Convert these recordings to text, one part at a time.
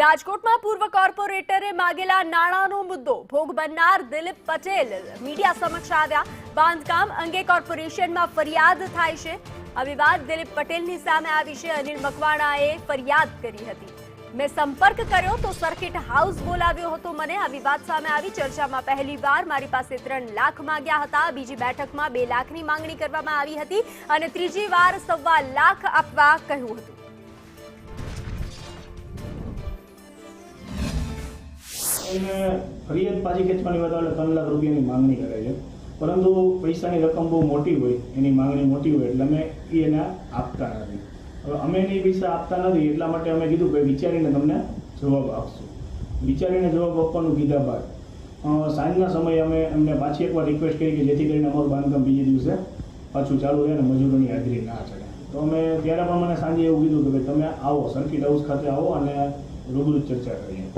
રાજકોટમાં પૂર્વ કોર્પોરેટરે માગેલા નાણાંનો મુદ્દો ભોગ બનનાર દિલીપ પટેલ મીડિયા સમક્ષ આવ્યા। બાંધકામ અંગે કોર્પોરેશનમાં ફરિયાદ થાય છે। આ વિવાદ દિલીપ પટેલની સામે આવી છે। અનિલ મકવાણાએ ફરિયાદ કરી હતી। મેં સંપર્ક કર્યો તો સર્કિટ હાઉસ બોલાવ્યો હતો મને। આ વિવાદ સામે આવી ચર્ચામાં પહેલીવાર મારી પાસે 3 લાખ માંગ્યા હતા। બીજી બેઠકમાં 2 લાખની માંગણી કરવામાં આવી હતી અને ત્રીજી વાર 1.25 લાખ આપવા કહ્યું હતું। ફરિયાદ પાછી ખેંચવાની વાત આવે 3 લાખ રૂપિયાની માંગણી કરે છે, પરંતુ પૈસાની રકમ બહુ મોટી હોય, એની માંગણી મોટી હોય એટલે અમે એને આપતા નથી। હવે અમે એની પૈસા આપતા નથી એટલા માટે અમે કીધું કે વિચારીને તમને જવાબ આપશું। વિચારીને જવાબ આપવાનું કીધા બાદ સાંજના સમયે અમે એમને પાછી એકવાર રિક્વેસ્ટ કરી કે જેથી કરીને અમારું બાંધકામ બીજે દિવસે પાછું ચાલુ રહે અને મજૂરોની હાજરી ના ચડે। તો અમે ત્યારે પણ મને સાંજે એવું કીધું કે ભાઈ તમે આવો, સર્કિટ હાઉસ ખાતે આવો અને રૂબરૂ ચર્ચા કરીએ।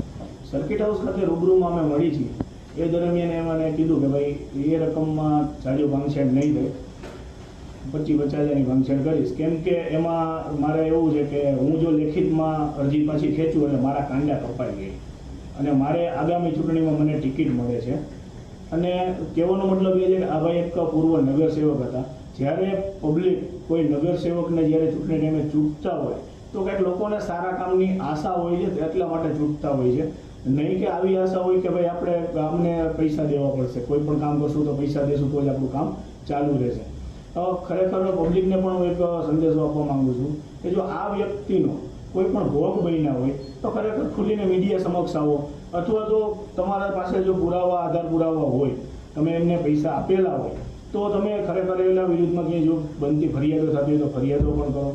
સર્કિટ હાઉસ ખાતે રૂબરૂમાં અમે મળી છીએ। એ દરમિયાન મને કીધું કે ભાઈ એ રકમમાં જાજો ભાંગછેડ નહીં થાય, 25-50 હજારની ભાંગછેડ કરીશ, કેમ કે એમાં મારે એવું છે કે હું જો લેખિતમાં અરજી પાછી ખેંચું એટલે મારા કાંડા કપાઈ ગઈ અને મારે આગામી ચૂંટણીમાં મને ટિકિટ મળે છે। અને કહેવાનો મતલબ એ છે કે આ ભાઈ એક પૂર્વ નગરસેવક હતા। જ્યારે પબ્લિક કોઈ નગરસેવકને જ્યારે ચૂંટણી ટાઈમે ચૂંટતા હોય તો કંઈક લોકોને સારા કામની આશા હોય છે, એટલા માટે ચૂંટતા હોય છે। નહીં કે આવી આશા હોય કે ભાઈ આપણે ગામને પૈસા દેવા પડશે, કોઈ પણ કામ કરશું તો પૈસા દેશું તો જ આપણું કામ ચાલુ રહેશે। ખરેખર પબ્લિકને પણ હું એક સંદેશો આપવા માંગુ છું કે જો આ વ્યક્તિનો કોઈ પણ ભોગ બન્યા હોય તો ખરેખર ખુલીને મીડિયા સમક્ષ આવો, અથવા તો તમારા પાસે જો પુરાવા, આધાર પુરાવા હોય, તમે એમને પૈસા આપેલા હોય તો તમે ખરેખર એના વિરુદ્ધમાં ક્યાંય જો બનતી ફરિયાદો થતી હોય તો ફરિયાદો પણ કરો।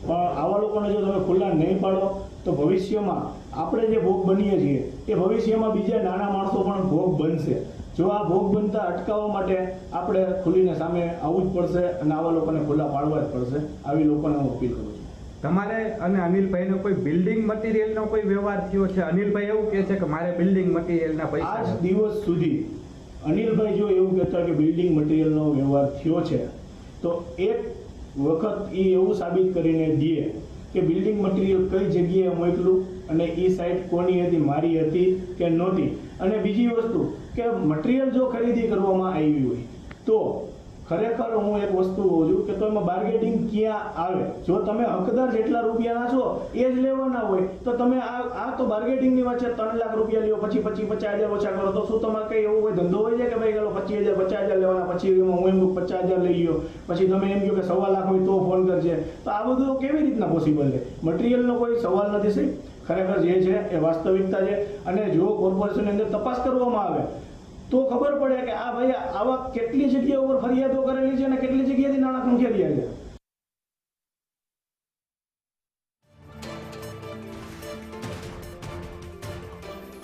પણ આવા લોકોને જો તમે ખુલ્લા નહીં પાડો તો ભવિષ્યમાં આપણે જે ભોગ બનીએ છીએ એ ભવિષ્યમાં બીજા નાના માણસો પણ ભોગ બનશે। જો આ ભોગ બનતા અટકાવવા માટે આપણે ખુલીને સામે આવવું જ પડશે અને આવા લોકોને ખુલ્લા પાડવા જ પડશે। આવી લોકોને હું અપીલ કરું છું। તમારે અને અનિલભાઈનો કોઈ બિલ્ડિંગ મટીરિયલનો કોઈ વ્યવહાર થયો છે? અનિલભાઈ એવું કહે છે કે મારે બિલ્ડિંગ મટીરિયલના પૈસા આજ દિવસ સુધી અનિલભાઈ જો એવું કહેતા કે બિલ્ડિંગ મટીરિયલનો વ્યવહાર થયો છે તો એક વખત એ એવું સાબિત કરીને દે કે બિલ્ડિંગ મટીરિયલ કઈ જગ્યાએ મોકલું અને એ સાઇટ કોની હતી, મારી હતી કે નહોતી। અને બીજી વસ્તુ કે મટીરિયલ જો ખરીદી કરવામાં આવી હોય તો ખરેખર હું એક વસ્તુ કહું છું કે તો એમાં બાર્ગેનિંગ ક્યાં આવે? જો તમે હકદાર જેટલા રૂપિયાના છો એ જ લેવાના હોય તો તમે આ તો બાર્ગેનિંગની વચ્ચે 3 લાખ રૂપિયા લ્યો, પછી 50,000 ઓછા કરો તો શું તમારે કઈ એવું કોઈ ધંધો હોય છે કે ભાઈ ચાલો 25,000 લેવાના, પછી હું એમ 50,000 લઈ ગયો, પછી તમે એમ કહો કે 1.25 લાખ હોય તો ફોન કરશે? તો આ બધું કેવી રીતના પોસિબલ છે? મટીરિયલનો કોઈ સવાલ નથી સાહેબ, ખરેખર જે છે એ વાસ્તવિકતા છે। અને જો કોર્પોરેશનની અંદર તપાસ કરવામાં આવે તો ખબર પડે કે આ ભાઈ આવા કેટલી જગ્યા ઉપર ફરિયાદો કરેલી છે અને કેટલી જગ્યાએથી નાણાં ખંખેર્યા છે।